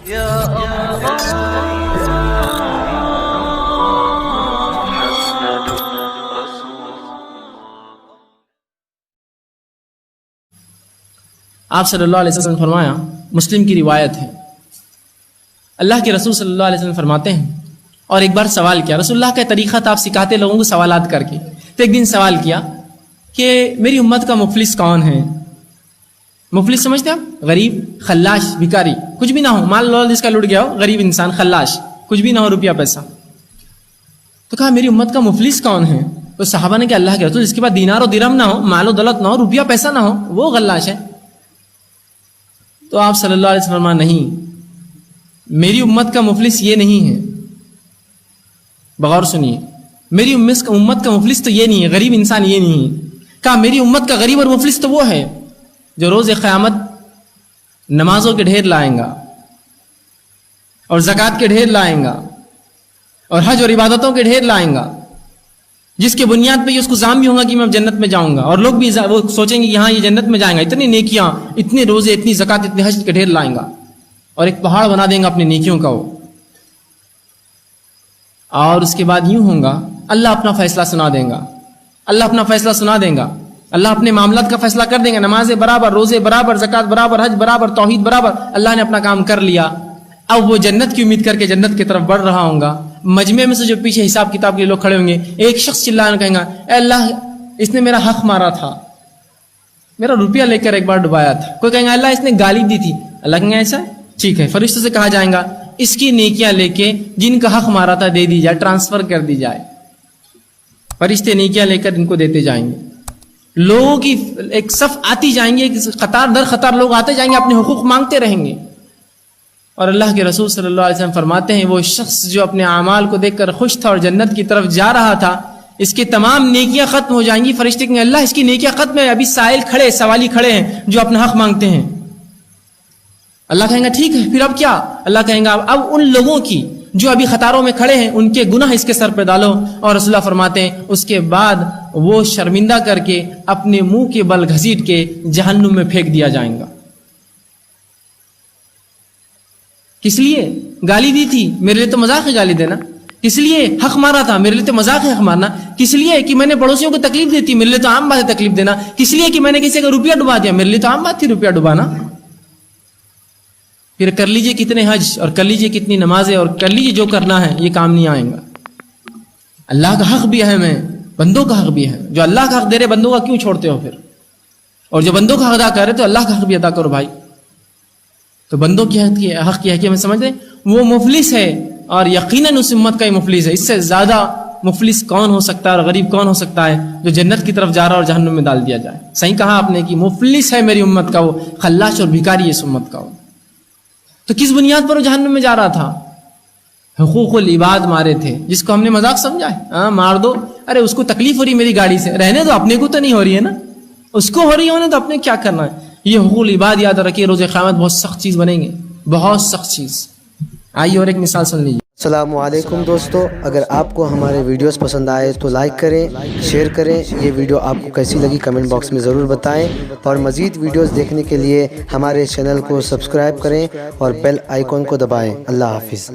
آپ صلی اللہ علیہ وسلم نے فرمایا، مسلم کی روایت ہے، اللہ کے رسول صلی اللہ علیہ وسلم فرماتے ہیں، اور ایک بار سوال کیا، رسول اللہ کا طریقہ تھا آپ سکھاتے لوگوں کو سوالات کر کے، تو ایک دن سوال کیا کہ میری امت کا مفلس کون ہے؟ مفلس سمجھتے آپ؟ غریب، خلاش، بھکاری، کچھ بھی نہ ہو، مال لول جس کا لٹ گیا ہو، غریب انسان، خلاش، کچھ بھی نہ ہو، روپیہ پیسہ۔ تو کہا میری امت کا مفلس کون ہے؟ تو صحابہ نے کہ اللہ کے رسول جس کے پاس دینار و درہم نہ ہو، مال و دولت نہ ہو، روپیہ پیسہ نہ ہو، وہ خلاش ہے۔ تو آپ صلی اللہ علیہ وسلم فرمایا نہیں، میری امت کا مفلس یہ نہیں ہے، بغور سنیے، میری امت کا مفلس تو یہ نہیں ہے، غریب انسان یہ نہیں ہے۔ کہا میری امت کا غریب اور مفلس تو وہ ہے جو روز قیامت نمازوں کے ڈھیر لائیں گا اور زکوٰۃ کے ڈھیر لائیں گا اور حج اور عبادتوں کے ڈھیر لائیں گا، جس کے بنیاد پہ یہ اس کو ظام بھی ہوگا کہ میں جنت میں جاؤں گا، اور لوگ بھی وہ سوچیں گے کہ ہاں یہ جنت میں جائیں گا، اتنی نیکیاں، اتنے روزے، اتنی زکوٰۃ، اتنے حج کے ڈھیر لائیں گا، اور ایک پہاڑ بنا دیں گا اپنی نیکیوں کا وہ۔ اور اس کے بعد یوں ہوگا، اللہ اپنا فیصلہ سنا دیں گا، اللہ اپنا فیصلہ سنا دیں گا، اللہ اپنے معاملات کا فیصلہ کر دیں گا، نمازیں برابر، روزے برابر، زکوٰۃ برابر، حج برابر، توحید برابر، اللہ نے اپنا کام کر لیا۔ اب وہ جنت کی امید کر کے جنت کی طرف بڑھ رہا ہوں گا، مجمع میں سے جو پیچھے حساب کتاب کے لوگ کھڑے ہوں گے، ایک شخص چلانا کہیں گا، اے اللہ اس نے میرا حق مارا تھا، میرا روپیہ لے کر ایک بار ڈبایا تھا۔ کوئی کہیں گا اللہ اس نے گالی دی تھی، اللہ کہیں گا ایسا ہے، ٹھیک ہے، فرشتوں سے کہا جائے گا اس کی نیکیاں لے کے جن کا حق مارا تھا دے دی جائے، ٹرانسفر کر دی جائے۔ فرشتے نیکیاں لے کر ان کو دیتے جائیں گے، لوگوں کی ایک صف آتی جائیں گے، قطار در قطار لوگ آتے جائیں گے، اپنے حقوق مانگتے رہیں گے۔ اور اللہ کے رسول صلی اللہ علیہ وسلم فرماتے ہیں وہ شخص جو اپنے اعمال کو دیکھ کر خوش تھا اور جنت کی طرف جا رہا تھا، اس کے تمام نیکیاں ختم ہو جائیں گی، فرشتے کہیں اللہ اس کی نیکیاں ختم ہے، ابھی سائل کھڑے، سوالی کھڑے ہیں جو اپنا حق مانگتے ہیں۔ اللہ کہیں گا ٹھیک ہے پھر اب کیا؟ اللہ کہیں گا اب ان لوگوں کی جو ابھی قطاروں میں کھڑے ہیں ان کے گناہ اس کے سر پہ ڈالو، اور رسول اللہ فرماتے ہیں اس کے بعد وہ شرمندہ کر کے اپنے منہ کے بل گھسیٹ کے جہنم میں پھینک دیا جائیں گا۔ کس لیے گالی دی تھی؟ میرے لیے تو مذاق ہے گالی دینا۔ کس لیے حق مارا تھا؟ میرے لیے تو مذاق ہے حق مارنا۔ کس لیے کہ میں نے پڑوسیوں کو تکلیف دی تھی؟ میرے لیے تو عام بات ہے تکلیف دینا۔ کس لیے کہ میں نے کسی کا روپیہ ڈبا دیا؟ میرے لیے تو عام بات تھی روپیہ ڈبانا۔ پھر کر لیجئے کتنے حج اور کر لیجئے کتنی نمازیں اور کر لیجئے جو کرنا ہے، یہ کام نہیں آئیں گا۔ اللہ کا حق بھی اہم ہے، بندوں کا حق بھی ہے۔ جو اللہ کا حق دے رہے بندوں کا کیوں چھوڑتے ہو پھر؟ اور جو بندوں کا حق ادا کر رہے تو اللہ کا حق بھی ادا کرو بھائی۔ تو بندوں کی حق کی حقیقت میں سمجھ رہے وہ مفلس ہے، اور یقیناً اس امت کا ہی مفلس ہے۔ اس سے زیادہ مفلس کون ہو سکتا ہے اور غریب کون ہو سکتا ہے جو جنت کی طرف جا رہا اور جہنم میں ڈال دیا جائے؟ صحیح کہا آپ نے کہ مفلس ہے میری امت کا وہ، خلاش اور بھکاری ہے اس امت کا وہ۔ تو کس بنیاد پر وہ جہنم میں جا رہا تھا؟ حقوق العباد مارے تھے، جس کو ہم نے مذاق سمجھا ہے، ہاں مار دو، ارے اس کو تکلیف ہو رہی میری گاڑی سے، رہنے دو، اپنے کو تو نہیں ہو رہی ہے نا، اس کو ہو رہی ہونے تو اپنے کیا کرنا ہے۔ یہ حقوق العباد یاد رکھیے، روز قیامت بہت سخت چیز بنیں گے، بہت سخت چیز۔ آئیے اور ایک مثال سن لیجیے۔ السلام علیکم دوستو، اگر آپ کو ہمارے ویڈیوز پسند آئے تو لائک کریں، شیئر کریں۔ یہ ویڈیو آپ کو کیسی لگی کمنٹ باکس میں ضرور بتائیں، اور مزید ویڈیوز دیکھنے کے لیے ہمارے چینل کو سبسکرائب کریں اور بیل آئیکن کو دبائیں۔ اللہ حافظ۔